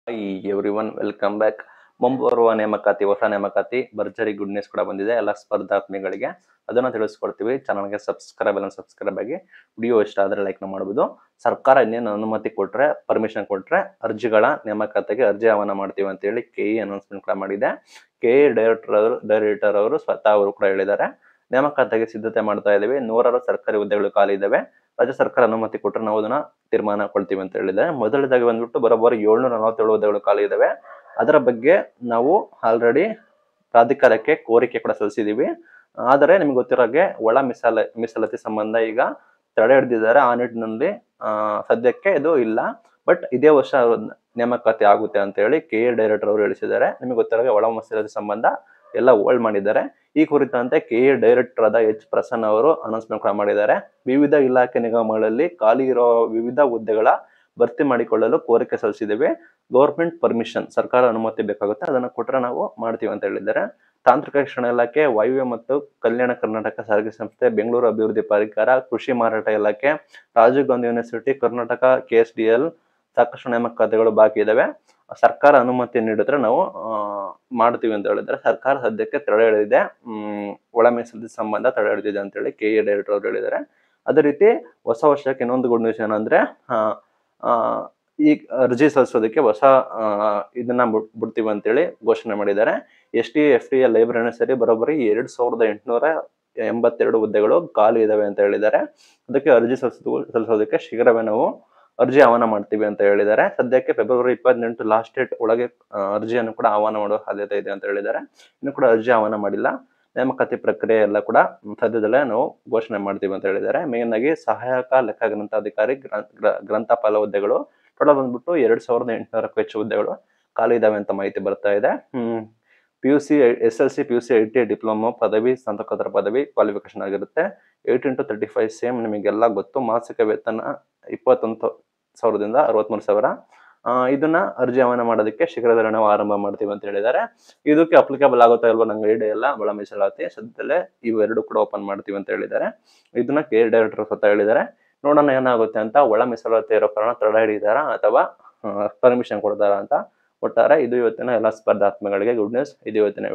Hi everyone, welcome back. ಮುಂಬರುವ ನೇಮಕಾತಿ, ಹೊಸ ನೇಮಕಾತಿ ಭರ್ಜರಿ ಗುಡ್ ನ್ಯೂಸ್ ಕೂಡ ಬಂದಿದೆ ಎಲ್ಲ ಸ್ಪರ್ಧಾತ್ಮಿಗಳಿಗೆ. ಅದನ್ನು ತಿಳಿಸ್ಕೊಡ್ತೀವಿ. ಚಾನಲ್ಗೆ ಸಬ್ಸ್ಕ್ರೈಬ್ ಆಗಿ. ವಿಡಿಯೋ ಇಷ್ಟ ಆದರೆ ಲೈಕ್ ಮಾಡಬಹುದು. ಸರ್ಕಾರ ಇನ್ನೇನು ಅನುಮತಿ ಕೊಟ್ಟರೆ, ಪರ್ಮಿಷನ್ ಕೊಟ್ಟರೆ ಅರ್ಜಿಗಳ ನೇಮಕಾತಿಗೆ ಅರ್ಜಿ ಆಹ್ವಾನ ಮಾಡ್ತೀವಿ ಅಂತ ಹೇಳಿ ಕೆಇ ಅನೌನ್ಸ್ಮೆಂಟ್ ಕೂಡ ಮಾಡಿದೆ. ಕೆಇ ಡೈರೆಕ್ಟರ್ ಅವರು ಸ್ವತಃ ಅವರು ಕೂಡ ಹೇಳಿದ್ದಾರೆ, ನೇಮಕಾತಿಗೆ ಸಿದ್ಧತೆ ಮಾಡ್ತಾ ಇದ್ದೀವಿ. 100 ಸರ್ಕಾರಿ ಹುದ್ದೆಗಳು ಖಾಲಿ ಇದಾವೆ. ರಾಜ್ಯ ಸರ್ಕಾರ ಅನುಮತಿ ಕೊಟ್ಟರೆ ನಾವು ಅದನ್ನ ತೀರ್ಮಾನ ಕೊಳ್ತೀವಿ ಅಂತ ಹೇಳಿದ್ದಾರೆ. ಮೊದಲದಾಗಿ ಬಂದ್ಬಿಟ್ಟು ಬರೋಬ್ಬರಿ 747 ಹುದ್ದೆಗಳು ಖಾಲಿ ಇದಾವೆ. ಅದರ ಬಗ್ಗೆ ನಾವು ಆಲ್ರೆಡಿ ಪ್ರಾಧಿಕಾರಕ್ಕೆ ಕೋರಿಕೆ ಕೂಡ ಸಲ್ಲಿಸಿದೀವಿ. ಆದರೆ ನಿಮ್ಗೆ ಗೊತ್ತಿರೋಗೆ ಒಳ ಮೀಸಲಾತಿ ಸಂಬಂಧ ಈಗ ತಡೆ ಹಿಡಿದಿದ್ದಾರೆ. ಆ ನಿಟ್ಟಿನಲ್ಲಿ ಸದ್ಯಕ್ಕೆ ಇದು ಇಲ್ಲ. ಬಟ್ ಇದೇ ವರ್ಷ ನೇಮಕಾತಿ ಆಗುತ್ತೆ ಅಂತ ಹೇಳಿ ಕೆಇ ಡೈರೆಕ್ಟರ್ ಅವರು ತಿಳಿಸಿದ್ದಾರೆ. ನಿಮಗೆ ಗೊತ್ತಿರೋ ಒಳ ಮೀಸಲಾತಿ ಸಂಬಂಧ ಎಲ್ಲ ಹೋಲ್ಡ್ ಮಾಡಿದ್ದಾರೆ. ಈ ಕುರಿತಂತೆ ಕೆಇ ಡೈರೆಕ್ಟರ್ ಆದ ಎಚ್ ಪ್ರಸನ್ನ ಅವರು ಅನೌನ್ಸ್ಮೆಂಟ್ ಕೂಡ ಮಾಡಿದ್ದಾರೆ. ವಿವಿಧ ಇಲಾಖೆ ನಿಗಮಗಳಲ್ಲಿ ಖಾಲಿ ಇರೋ ವಿವಿಧ ಹುದ್ದೆಗಳ ಭರ್ತಿ ಮಾಡಿಕೊಳ್ಳಲು ಕೋರಿಕೆ ಸಲ್ಲಿಸಿದ್ದೇವೆ. ಗೌರ್ಮೆಂಟ್ ಪರ್ಮಿಷನ್, ಸರ್ಕಾರ ಅನುಮತಿ ಬೇಕಾಗುತ್ತೆ, ಅದನ್ನು ಕೊಟ್ಟರೆ ನಾವು ಮಾಡ್ತೀವಿ ಅಂತ ಹೇಳಿದ್ದಾರೆ. ತಾಂತ್ರಿಕ ಶಿಕ್ಷಣ ಇಲಾಖೆ, ವಾಯುವ್ಯ ಮತ್ತು ಕಲ್ಯಾಣ ಕರ್ನಾಟಕ ಸಾರಿಗೆ ಸಂಸ್ಥೆ, ಬೆಂಗಳೂರು ಅಭಿವೃದ್ಧಿ ಪ್ರಾಧಿಕಾರ, ಕೃಷಿ ಮಾರಾಟ ಇಲಾಖೆ, ರಾಜೀವ್ ಗಾಂಧಿ ಯೂನಿವರ್ಸಿಟಿ, ಕರ್ನಾಟಕ KSDL ಸಾಕಷ್ಟು ನೇಮಕಾತಿಗಳು ಬಾಕಿ ಇದಾವೆ. ಸರ್ಕಾರ ಅನುಮತಿ ನೀಡಿದ್ರೆ ನಾವು ಮಾಡ್ತೀವಿ ಅಂತ ಹೇಳಿದ್ರೆ ಸರ್ಕಾರ ಸದ್ಯಕ್ಕೆ ತಡೆ ಹಿಡಿದಿದೆ. ಒಳ ಮೀಸಲಾತಿ ಸಂಬಂಧ ತಡೆ ಹಿಡಿದಿದೆ ಅಂತ ಹೇಳಿ ಕೆಇ ಡೈರೆಕ್ಟರ್ ಅವರು ಹೇಳಿದ್ದಾರೆ. ಅದೇ ರೀತಿ ಹೊಸ ವರ್ಷಕ್ಕೆ ಇನ್ನೊಂದು ಗುಡ್ ನ್ಯೂಸ್ ಏನಂದ್ರೆ, ಈ ಅರ್ಜಿ ಸಲ್ಲಿಸೋದಕ್ಕೆ ಹೊಸ ಇದನ್ನ ಬಿಡ್ತೀವಿ ಅಂತೇಳಿ ಘೋಷಣೆ ಮಾಡಿದ್ದಾರೆ. ST FTA ಲೈಬ್ರರಿನ ಸೇರಿ ಬರೋಬ್ಬರಿ 2882 ಹುದ್ದೆಗಳು ಖಾಲಿ ಇದಾವೆ ಅಂತ ಹೇಳಿದ್ದಾರೆ. ಅದಕ್ಕೆ ಅರ್ಜಿ ಸಲ್ಲಿಸೋದಕ್ಕೆ ಶೀಘ್ರವೇ ನಾವು ಅರ್ಜಿ ಆಹ್ವಾನ ಮಾಡ್ತೀವಿ ಅಂತ ಹೇಳಿದ್ದಾರೆ. ಸದ್ಯಕ್ಕೆ ಫೆಬ್ರವರಿ 28 ಲಾಸ್ಟ್ ಡೇಟ್ ಒಳಗೆ ಅರ್ಜಿಯನ್ನು ಕೂಡ ಆಹ್ವಾನ ಮಾಡುವ ಸಾಧ್ಯತೆ ಇದೆ ಅಂತ ಹೇಳಿದ್ದಾರೆ. ಇನ್ನು ಕೂಡ ಅರ್ಜಿ ಆಹ್ವಾನ ಮಾಡಿಲ್ಲ. ನೇಮಕಾತಿ ಪ್ರಕ್ರಿಯೆ ಎಲ್ಲ ಕೂಡ ಸದ್ಯದಲ್ಲೇ ನಾವು ಘೋಷಣೆ ಮಾಡ್ತೀವಿ ಅಂತ ಹೇಳಿದ್ದಾರೆ. ಮೇನ್ ಆಗಿ ಸಹಾಯಕ ಲೆಕ್ಕ ಗ್ರಂಥಾಧಿಕಾರಿ, ಗ್ರಂಥಪಾಲ ಹುದ್ದೆಗಳು ಟೋಟಲ್ ಬಂದ್ಬಿಟ್ಟು 2800ಕ್ಕೂ ಹೆಚ್ಚು ಹುದ್ದೆಗಳು ಖಾಲಿ ಇದಾವೆ ಅಂತ ಮಾಹಿತಿ ಬರ್ತಾ ಇದೆ. PUC SLC PUC ITI diploma ಪದವಿ, ಸ್ನಾತಕೋತ್ತರ ಪದವಿ ಕ್ವಾಲಿಫಿಕೇಶನ್ ಆಗಿರುತ್ತೆ. 8 into 35 ಸೇಮ್ ನಿಮಗೆಲ್ಲ ಗೊತ್ತು. ಮಾಸಿಕ ವೇತನ 21,000ದಿಂದ 63,000. ಇದನ್ನ ಅರ್ಜಿ ಆಹ್ವಾನ ಮಾಡೋದಕ್ಕೆ ಶೀಘ್ರದಲ್ಲೇ ನಾವು ಆರಂಭ ಮಾಡ್ತೀವಿ ಅಂತ ಹೇಳಿದ್ದಾರೆ. ಇದಕ್ಕೆ ಅಪ್ಲಿಕೇಬಲ್ ಆಗುತ್ತಾ ಇಲ್ವಾ ನಂಗೆ ಐಡಿಯಾ ಇಲ್ಲ. ಒಳ ಮೀಸಲಾತಿ ಸದ್ಯದಲ್ಲೇ ಇವೆರಡು ಕೂಡ ಓಪನ್ ಮಾಡ್ತೀವಿ ಅಂತ ಹೇಳಿದ್ದಾರೆ. ಇದನ್ನ ಕೆಇ ಡೈರೆಕ್ಟರ್ ಸ್ವತಃ ಹೇಳಿದ್ದಾರೆ. ನೋಡೋಣ ಏನಾಗುತ್ತೆ ಅಂತ. ಒಳ ಮೀಸಲಾತಿ ಇರೋ ಕಾರಣ ತಡೆ ಹಿಡಿದಾರಾ ಅಥವಾ ಪರ್ಮಿಷನ್ ಕೊಡ್ತಾರಾ ಅಂತ. ಒಟ್ಟಾರೆ ಇದು ಇವತ್ತಿನ ಎಲ್ಲ ಸ್ಪರ್ಧಾತ್ಮಕಗಳಿಗೆ ಗುಡ್ ನ್ಯೂಸ್. ಇದು ಇವತ್ತಿನ